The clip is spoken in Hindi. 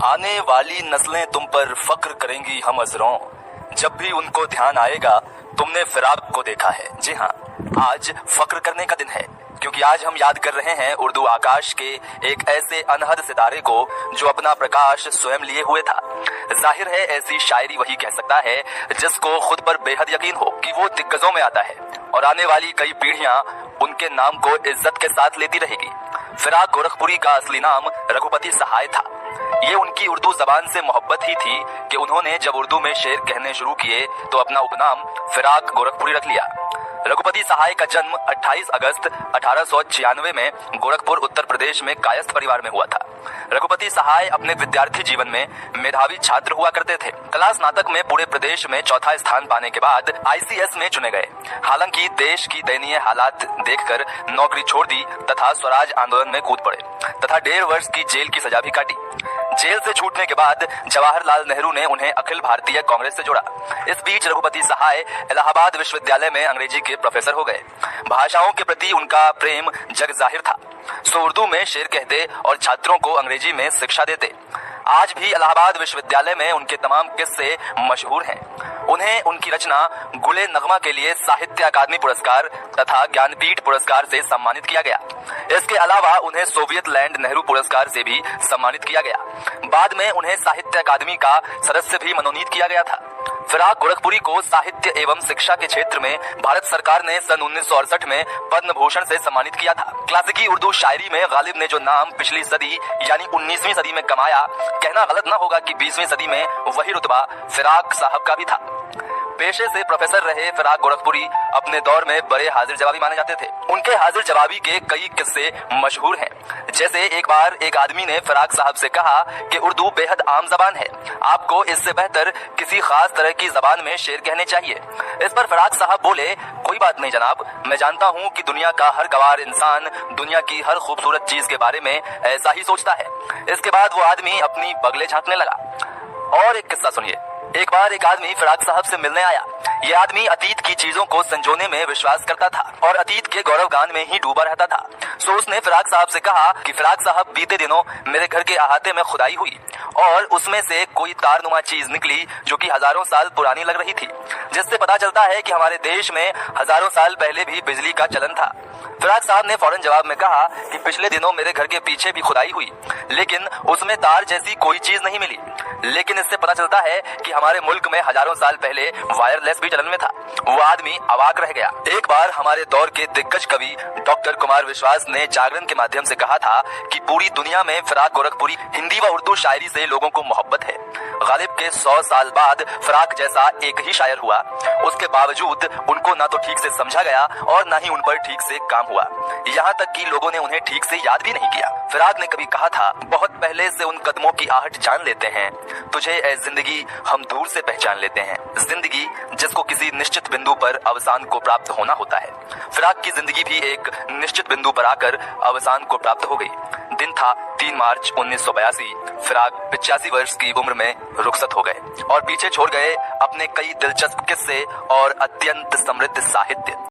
आने वाली नस्लें तुम पर फक्र करेंगी हम अजरों, जब भी उनको ध्यान आएगा तुमने फिराक को देखा है। जी हाँ, आज फक्र करने का दिन है, क्योंकि आज हम याद कर रहे हैं उर्दू आकाश के एक ऐसे अनहद सितारे को जो अपना प्रकाश स्वयं लिए हुए था। जाहिर है ऐसी शायरी वही कह सकता है जिसको खुद पर बेहद यकीन हो कि वो दिग्गजों में आता है और आने वाली कई पीढ़ियां उनके नाम को इज्जत के साथ लेती रहेगी। फिराक गोरखपुरी का असली नाम रघुपति सहाय था। ये उनकी उर्दू जबान से मोहब्बत ही थी कि उन्होंने जब उर्दू में शेर कहने शुरू किए तो अपना उपनाम फिराक गोरखपुरी रख लिया। रघुपति सहाय का जन्म 28 अगस्त 1896 में गोरखपुर उत्तर प्रदेश में कायस्थ परिवार में हुआ था। रघुपति सहाय अपने विद्यार्थी जीवन में मेधावी छात्र हुआ करते थे। कला स्नातक में पूरे प्रदेश में चौथा स्थान पाने के बाद ICS में चुने गए। हालांकि देश की दयनीय हालात देखकर नौकरी छोड़ दी तथा स्वराज आंदोलन में कूद पड़े तथा 1.5 वर्ष की जेल की सजा भी काटी। जेल से छूटने के बाद जवाहरलाल नेहरू ने उन्हें अखिल भारतीय कांग्रेस से जोड़ा। इस बीच रघुपति सहाय इलाहाबाद विश्वविद्यालय में अंग्रेजी के प्रोफेसर हो गए। भाषाओं के प्रति उनका प्रेम जग जाहिर था, सो उर्दू में शेर कहते और छात्रों को अंग्रेजी में शिक्षा देते। आज भी इलाहाबाद विश्वविद्यालय में उनके तमाम किस्से मशहूर हैं। उन्हें उनकी रचना गुले नगमा के लिए साहित्य अकादमी पुरस्कार तथा ज्ञानपीठ पुरस्कार से सम्मानित किया गया। इसके अलावा उन्हें सोवियत लैंड नेहरू पुरस्कार से भी सम्मानित किया गया। बाद में उन्हें साहित्य अकादमी का सदस्य भी मनोनीत किया गया था। फिराक गोरखपुरी को साहित्य एवं शिक्षा के क्षेत्र में भारत सरकार ने सन 1968 में पद्म भूषण से सम्मानित किया था। क्लासिकी उर्दू शायरी में गालिब ने जो नाम पिछली सदी यानी 19वीं सदी में कमाया, कहना गलत न होगा कि 20वीं सदी में वही रुतबा फिराक साहब का भी था। पेशे से प्रोफेसर रहे फिराक गोरखपुरी अपने दौर में बड़े हाजिर जवाबी माने जाते थे। उनके हाजिर जवाबी के कई किस्से मशहूर हैं। जैसे एक बार एक आदमी ने फिराक साहब से कहा कि उर्दू बेहद आम जबान है, आपको इससे बेहतर किसी खास तरह की जबान में शेर कहने चाहिए। इस पर फिराक साहब बोले, कोई बात नहीं जनाब, मैं जानता हूँ कि दुनिया का हर गवार इंसान दुनिया की हर खूबसूरत चीज के बारे में ऐसा ही सोचता है। इसके बाद वो आदमी अपनी बगले झांकने लगा। और एक किस्सा सुनिए। एक बार एक आदमी फिराक साहब से मिलने आया। ये आदमी अतीत की चीजों को संजोने में विश्वास करता था और अतीत के गौरव गान में ही डूबा रहता था। सो उसने फिराक साहब से कहा कि फिराक साहब, बीते दिनों मेरे घर के अहाते में खुदाई हुई और उसमें से कोई तारनुमा चीज निकली जो कि हजारों साल पुरानी लग रही थी, जिससे पता चलता है कि हमारे देश में हजारों साल पहले भी बिजली का चलन था। फिराक साहब ने फौरन जवाब में कहा कि पिछले दिनों मेरे घर के पीछे भी खुदाई हुई, लेकिन उसमें तार जैसी कोई चीज नहीं मिली। लेकिन इससे पता चलता है कि हमारे मुल्क में हजारों साल पहले वायरलेस भी चलन में था। वो आदमी अवाक रह गया। एक बार हमारे दौर के दिग्गज कवि डॉक्टर कुमार विश्वास ने जागरण के माध्यम से कहा था कि पूरी दुनिया में फिराक गोरखपुरी हिंदी व उर्दू शायरी से लोगों को मोहब्बत है। गालिब के 100 साल बाद फिराक जैसा एक ही शायर हुआ, उसके बावजूद उनको ना तो ठीक से समझा गया और ना ही उन पर ठीक से काम हुआ। यहाँ तक कि लोगों ने उन्हें ठीक से याद भी नहीं किया। फिराक ने कभी कहा था, बहुत पहले से उन कदमों की आहट जान लेते हैं, तुझे ए जिंदगी हम दूर से पहचान लेते हैं। जिंदगी जिसको किसी निश्चित बिंदु पर अवसान को प्राप्त होना होता है। फिराक की जिंदगी भी एक निश्चित बिंदु पर आकर अवसान को प्राप्त हो गई। दिन था 3 मार्च 1982। फिराक 85 वर्ष की उम्र में रुखसत हो गए और पीछे छोड़ गए अपने कई दिलचस्प किस्से और अत्यंत समृद्ध साहित्य।